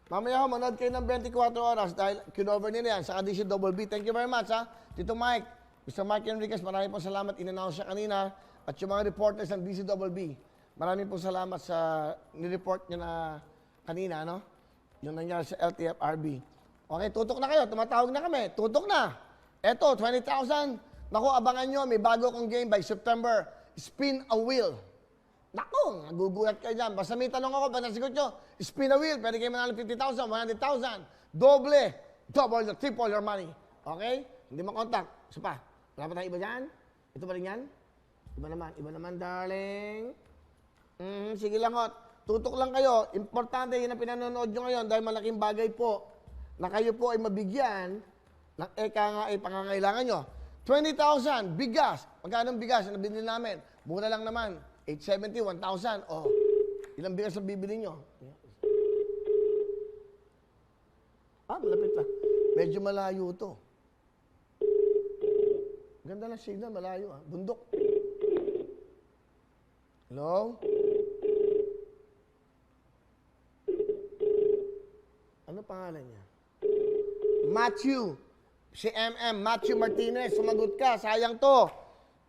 Mamaya ho, manood kayo ng 24 oras dahil kinover nila yan sa DC Double B. Thank you very much, ha? Tito Mike, Mr. Mike Enriquez, maraming po salamat. In-announce siya kanina. At yung mga reporters ng DC Double B, maraming po salamat sa nireport niya na kanina, no? Yung nangyari sa LTFRB. Okay, tutok na kayo. Tumatawag na kami. Tutok na. Eto, 20,000. Naku, abangan nyo. May bago kong game by September. Spin a wheel. Naku, nagugulat kayo dyan. Basta may tanong ako, ba nasigot nyo? Spin a wheel. Pwede kayo manalo 50,000, 100,000. Doble. Double, triple your money. Okay? Hindi mo contact. Isa pa. Wala pa tayong iba dyan? Ito ba rin yan? Iba naman, darling. Sige lang, hot. Tutok lang kayo. Importante yun ang pinanonood nyo ngayon dahil malaking bagay po na kayo po ay mabigyan ng pangangailangan nyo. 20,000, bigas. Magkano bigas na binili namin? Mura lang naman. 870, 1,000. Oh, ilang bigas ang bibili nyo? Malapit na. Medyo malayo to. Ganda ng signal, malayo. Bundok. Hello? Ano pangalan niya? Matthew. Si Matthew Martinez. Sumagot ka. Sayang to.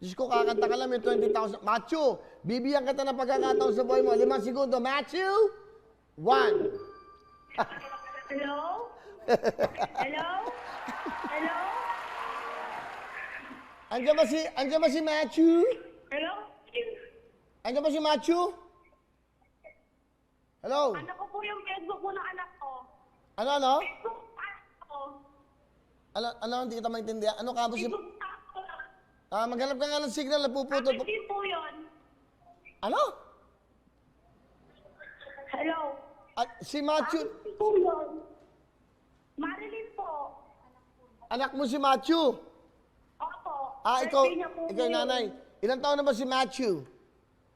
Diyos ko, kakanta ka lang yung 20,000. Matthew, bibigyan kita ng pagkakataon sa buhay mo. 5 segundo. Matthew? 1. Hello? Hello? Hello? Andiyan ba si Matthew? Hello? Andiyan ba si Matthew? Hello? Anak ko po yung Facebook mo ng anak ko. Ano? Facebook anak ko. Ano, hindi kita maintindihan. Ano ka ba si... Facebook anak ko. Maghanap ka nga ng signal, napuputol. Hindi po yun. Ano? Hello? Si Matthew... Hindi po yun. Marilyn po. Anak mo si Matthew? Opo. Ikaw Birthday niya po yung ngayon. nanay. Ilang taon na ba si Matthew?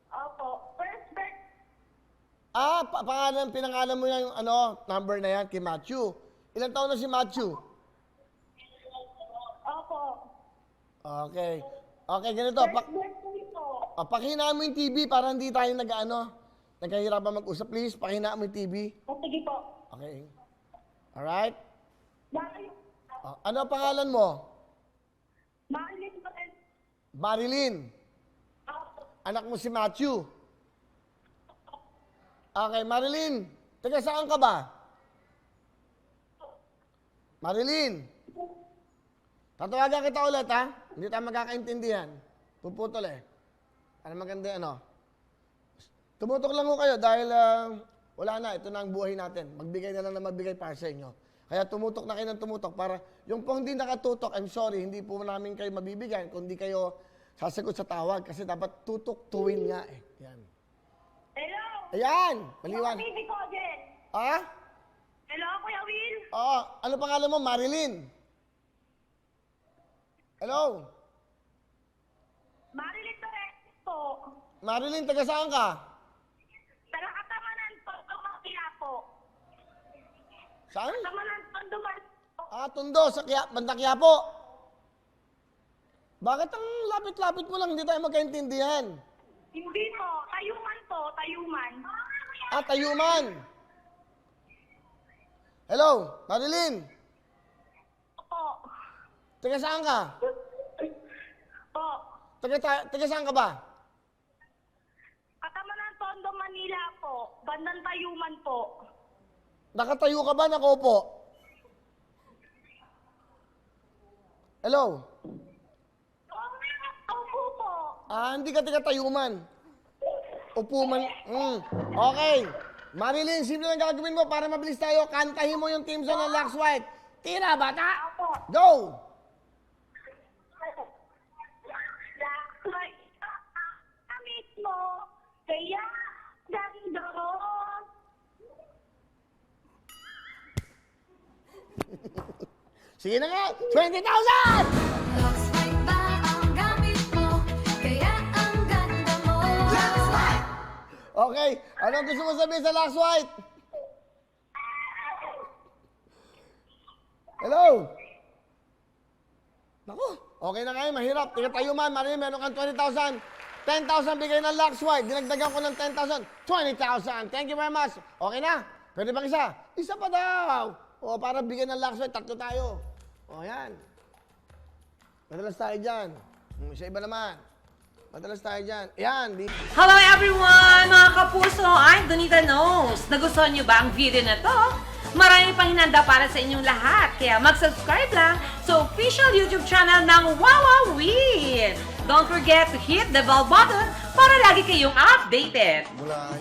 Opo. First birthday. Pinangalan mo yung number na yan kay Matthew. Ilang taon na si Matthew? Opo. Okay. Okay, ganito. First birthday po. Pakinaan mo yung TV para hindi tayo nagkahirapan mag-usap. Please, pakinaan mo yung TV. Sige po. Okay. Alright? Dahil, Ano ang pangalan mo? Marilyn po rin. Marilyn. Opo. Anak mo si Matthew. Okay, Marilyn. Taga saan ka ba? Marilyn. Tatawagan kita ulit, ha? Hindi tayo magkakaintindihan. Puputol eh. Ano maganda Tumutok lang ko kayo dahil wala na. Ito na ang buhay natin. Magbigay na lang na magbigay para sa inyo. Kaya tumutok na kayo ng tumutok para yung pong hindi nakatutok, I'm sorry, hindi po namin kayo mabibigyan kung hindi kayo sasagot sa tawag kasi dapat tutok to win nga eh. Yan. Hello? Ayan! Maliwan. Baby ko din. Hello, Kuya Will? ano pangalan mo? Marilyn. Hello? Marilyn Torres po. Marilyn, taga saan ka? Taga-Katamanan po, Tumakia po. Saan? Katamanan po, Duman po. Tondo, sa Bandang Quiapo. Bakit ang lapit-lapit mo lang, hindi tayo magkaintindihan? Hindi po, Tayuman po, Tayuman. Tayuman. Hello, Marilyn. Po. Taga saan ka? Po. Taga saan ka ba? Katamanan Tondo, Manila po. Bandang Tayuman po. Nakatayo ka ba? Nakaupo? Hello? Opo po. Hindi ka taga-tayuman. Upo man. Okay. Marilyn, simple lang gagawin mo para mabilis tayo. Kantahin mo yung team song ng Lux White. Tira, bata! Opo. Go! Amit mo, kaya dandaron. Sige na nga! 20,000! Lux White ba ang gamit mo? Kaya ang ganda mo. Lux White! Okay. Anong gusto mo sabihin sa Lux White? Hello? Naku, okay na kayo. Mahirap. Tingnan tayo man. Marilyn, meron kang 20,000. 10,000 bigay ng Lux White. Dinagdagan ko ng 10,000. 20,000. Thank you very much. Okay na? Pwede bang isa? Isa pa daw. O, para bigyan ng lakso, tatlo tayo. O, yan. Madalas tayo dyan. Sa iba naman. Madalas tayo dyan. Yan. Hello everyone! Mga kapuso, I'm Donita Knows. Nagustuhan niyo ba ang video na to? Marami pang hinanda para sa inyong lahat. Kaya mag-subscribe lang sa official YouTube channel ng Wowowin. Don't forget to hit the bell button para lagi kayong updated. Mula